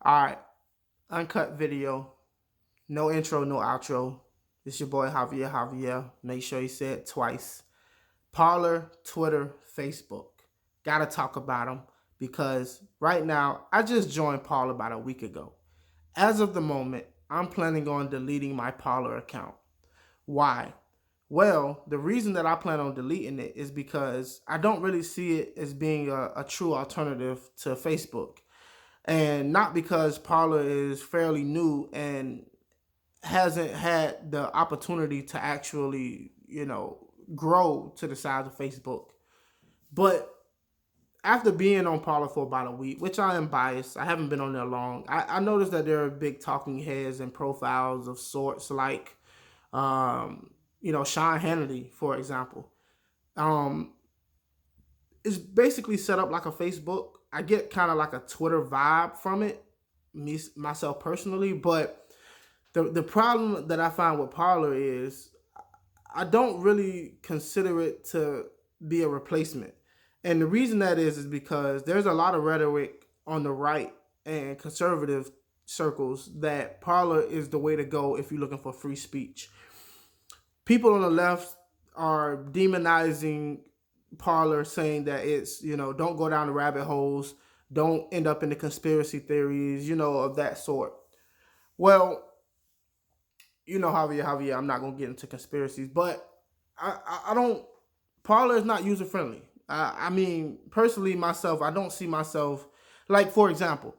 All right, uncut video, no intro, no outro. It's your boy Javier Javier. Make sure you say it twice. Parler, Twitter, Facebook. Gotta talk about them because right now I just joined Parler about a week ago. As of the moment, I'm planning on deleting my Parler account. Why? Well, the reason that I plan on deleting it is because I don't really see it as being a true alternative to Facebook. And not because Parler is fairly new and hasn't had the opportunity to actually, grow to the size of Facebook. But after being on Parler for about a week, which I am biased, I haven't been on there long. I noticed that there are big talking heads and profiles of sorts like, Sean Hannity, for example. Um, it's basically set up like a Facebook. I get kind of like a Twitter vibe from it, me myself personally. But the problem that I find with Parler is I don't really consider it to be a replacement. And the reason that is because there's a lot of rhetoric on the right and conservative circles that Parler is the way to go if you're looking for free speech. People on the left are demonizing Parler, saying that it's, don't go down the rabbit holes, don't end up in the conspiracy theories, of that sort. Well, Javier, I'm not gonna get into conspiracies, but I don't. Parler is not user friendly. I mean, personally, myself, I don't see myself like, for example,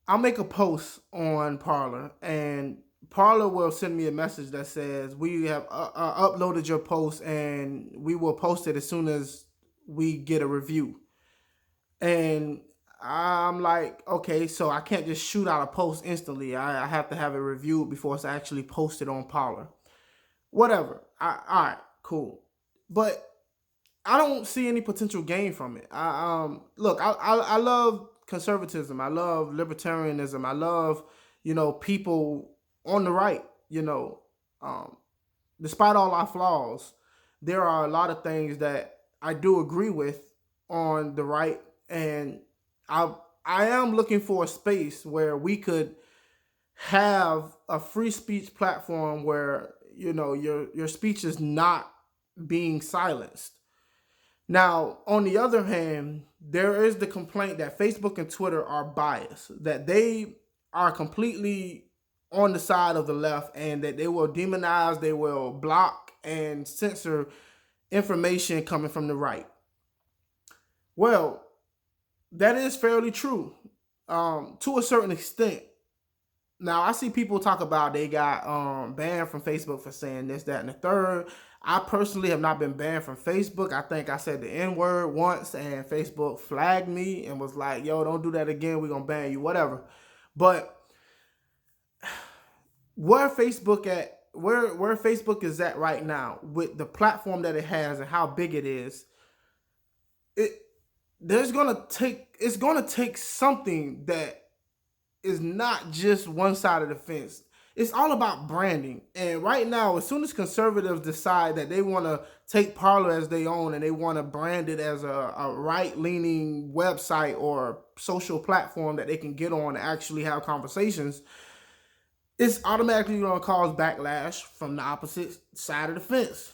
I'll make a post on Parler, and Parler will send me a message that says we have uploaded your post, and we will post it as soon as we get a review. And I'm like, okay, so I can't just shoot out a post instantly. I have to have it reviewed before it's actually posted on Parler. Whatever. All right, cool. But I don't see any potential gain from it. Look, I love conservatism. I love libertarianism. I love, people on the right. Um, Despite all our flaws, there are a lot of things that I do agree with on the right, and I I am looking for a space where we could have a free speech platform where your speech is not being silenced. Now, on the other hand, there is the complaint that Facebook and Twitter are biased, that they are completely on the side of the left, and that they will demonize, they will block and censor information coming from the right. Well, that is fairly true, to a certain extent. Now, I see people talk about they got banned from Facebook for saying this, that, and the third. I personally have not been banned from Facebook. I think I said the N word once, and Facebook flagged me and was like, "Yo, don't do that again. We're gonna ban you, whatever." But where Facebook is at right now with the platform that it has and how big it is, it it's gonna take something that is not just one side of the fence. It's all about branding. And right now, as soon as conservatives decide that they want to take Parler as their own and they want to brand it as a right-leaning website or social platform that they can get on and actually have conversations, it's automatically going to cause backlash from the opposite side of the fence.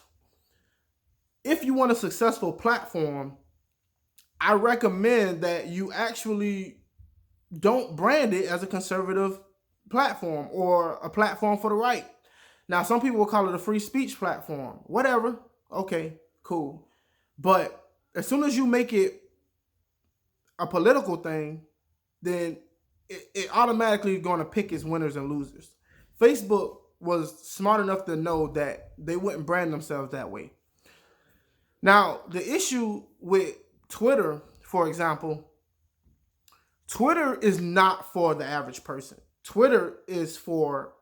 If you want a successful platform, I recommend that you actually don't brand it as a conservative platform or a platform for the right. Now, some people will call it a free speech platform. Whatever. Okay, cool. But as soon as you make it a political thing, then it automatically going to pick its winners and losers. Facebook was smart enough to know that they wouldn't brand themselves that way. Now, the issue with Twitter, for example, Twitter is not for the average person. Twitter is for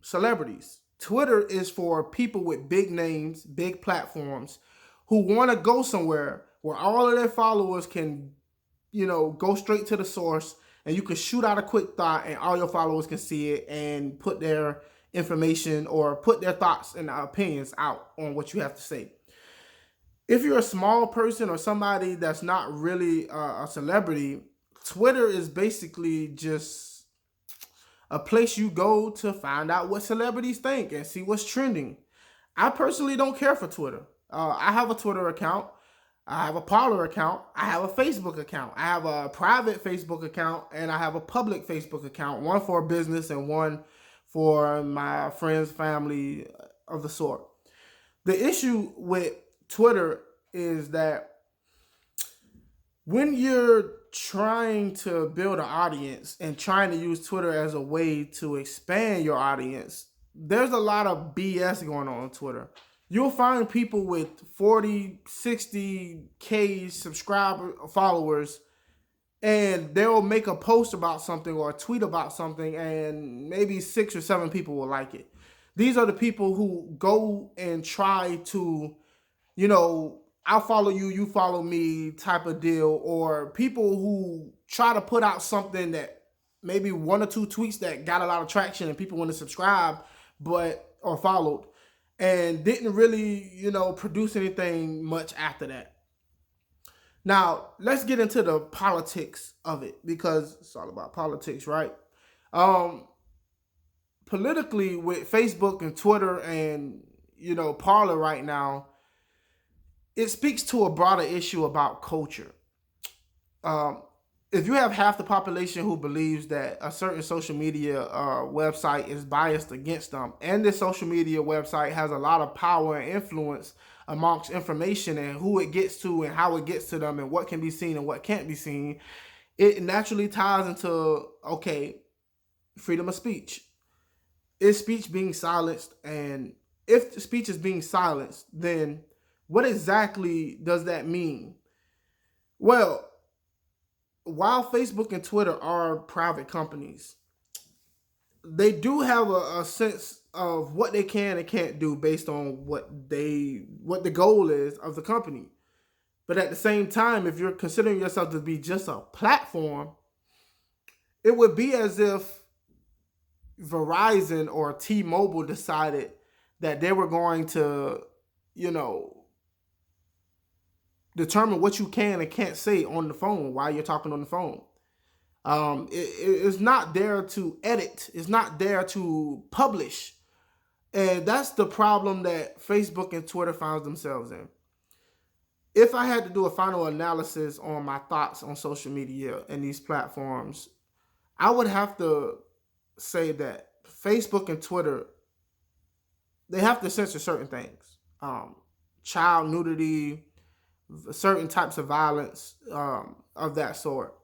celebrities. Twitter is for people with big names, big platforms, who want to go somewhere where all of their followers can, go straight to the source, and you can shoot out a quick thought and all your followers can see it and put their information or put their thoughts and opinions out on what you have to say. If you're a small person or somebody that's not really a celebrity, Twitter is basically just a place you go to find out what celebrities think and see what's trending. I personally don't care for Twitter. I have a Twitter account. I have a Parler account. I have a Facebook account. I have a private Facebook account and I have a public Facebook account, one for business and one for my friends, family of the sort. The issue with Twitter is that when you're trying to build an audience and trying to use Twitter as a way to expand your audience, there's a lot of BS going on Twitter. You'll find people with 40, 60K followers, and they'll make a post about something or a tweet about something, and maybe 6 or 7 people will like it. These are the people who go and try to, I'll follow you, you follow me type of deal, or people who try to put out something that maybe 1 or 2 tweets that got a lot of traction and people want to subscribe or followed, and didn't really, produce anything much after that. Now, let's get into the politics of it, because it's all about politics, right? Politically, with Facebook and Twitter and, Parler right now, it speaks to a broader issue about culture. If you have half the population who believes that a certain social media website is biased against them, and this social media website has a lot of power and influence amongst information and who it gets to and how it gets to them and what can be seen and what can't be seen, it naturally ties into, okay, freedom of speech. Is speech being silenced? And if the speech is being silenced, then what exactly does that mean? Well, while Facebook and Twitter are private companies, they do have a sense of what they can and can't do based on what the goal is of the company. But at the same time, if you're considering yourself to be just a platform, it would be as if Verizon or T-Mobile decided that they were going to, determine what you can and can't say on the phone while you're talking on the phone. It's not there to edit. It's not there to publish. And that's the problem that Facebook and Twitter found themselves in. If I had to do a final analysis on my thoughts on social media and these platforms, I would have to say that Facebook and Twitter, they have to censor certain things. Child nudity, certain types of violence of that sort.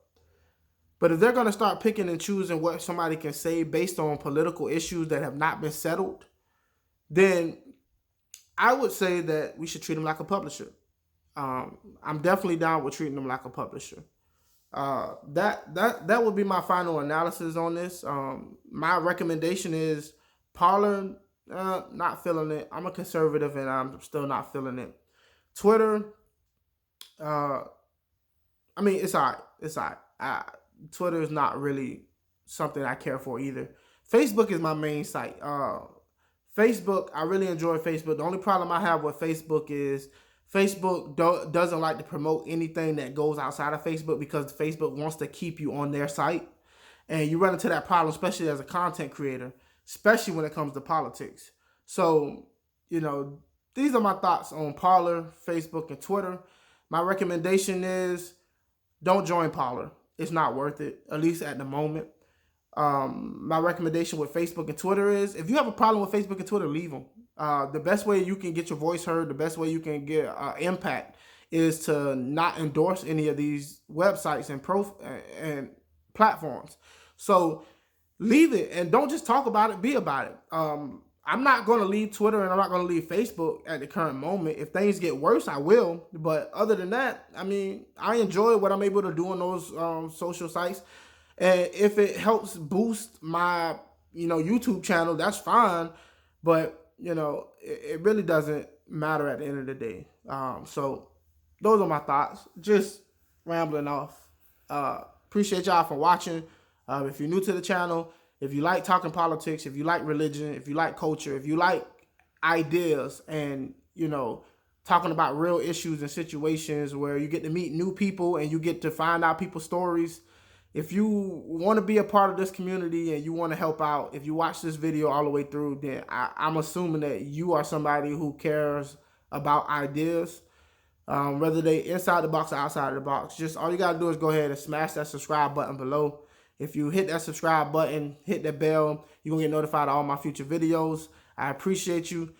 But if they're going to start picking and choosing what somebody can say based on political issues that have not been settled, then I would say that we should treat them like a publisher. I'm definitely down with treating them like a publisher. That would be my final analysis on this. My recommendation is Parler, not feeling it. I'm a conservative and I'm still not feeling it. Twitter, it's all right. It's all right. Twitter is not really something I care for either. Facebook is my main site. Facebook, I really enjoy Facebook. The only problem I have with Facebook is Facebook doesn't like to promote anything that goes outside of Facebook because Facebook wants to keep you on their site. And you run into that problem, especially as a content creator, especially when it comes to politics. So, these are my thoughts on Parler, Facebook, and Twitter. My recommendation is don't join Parler. It's not worth it, at least at the moment. My recommendation with Facebook and Twitter is if you have a problem with Facebook and Twitter, leave them. The best way you can get your voice heard, the best way you can get impact is to not endorse any of these websites and platforms. So leave it and don't just talk about it, be about it. I'm not going to leave Twitter and I'm not going to leave Facebook at the current moment. If things get worse, I will. But other than that, I enjoy what I'm able to do on those social sites. And if it helps boost my, YouTube channel, that's fine. But, it really doesn't matter at the end of the day. So those are my thoughts. Just rambling off. Appreciate y'all for watching. If you're new to the channel, if you like talking politics, if you like religion, if you like culture, if you like ideas and, talking about real issues and situations where you get to meet new people and you get to find out people's stories, If you want to be a part of this community and you want to help out, if you watch this video all the way through, then I'm assuming that you are somebody who cares about ideas, whether they inside the box or outside of the box. Just all you got to do is go ahead and smash that subscribe button below. If you hit that subscribe button, hit that bell, you're going to get notified of all my future videos. I appreciate you.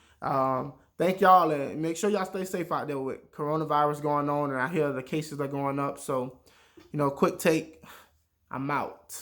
Thank y'all, and make sure y'all stay safe out there with coronavirus going on, and I hear the cases are going up. So, quick take. I'm out.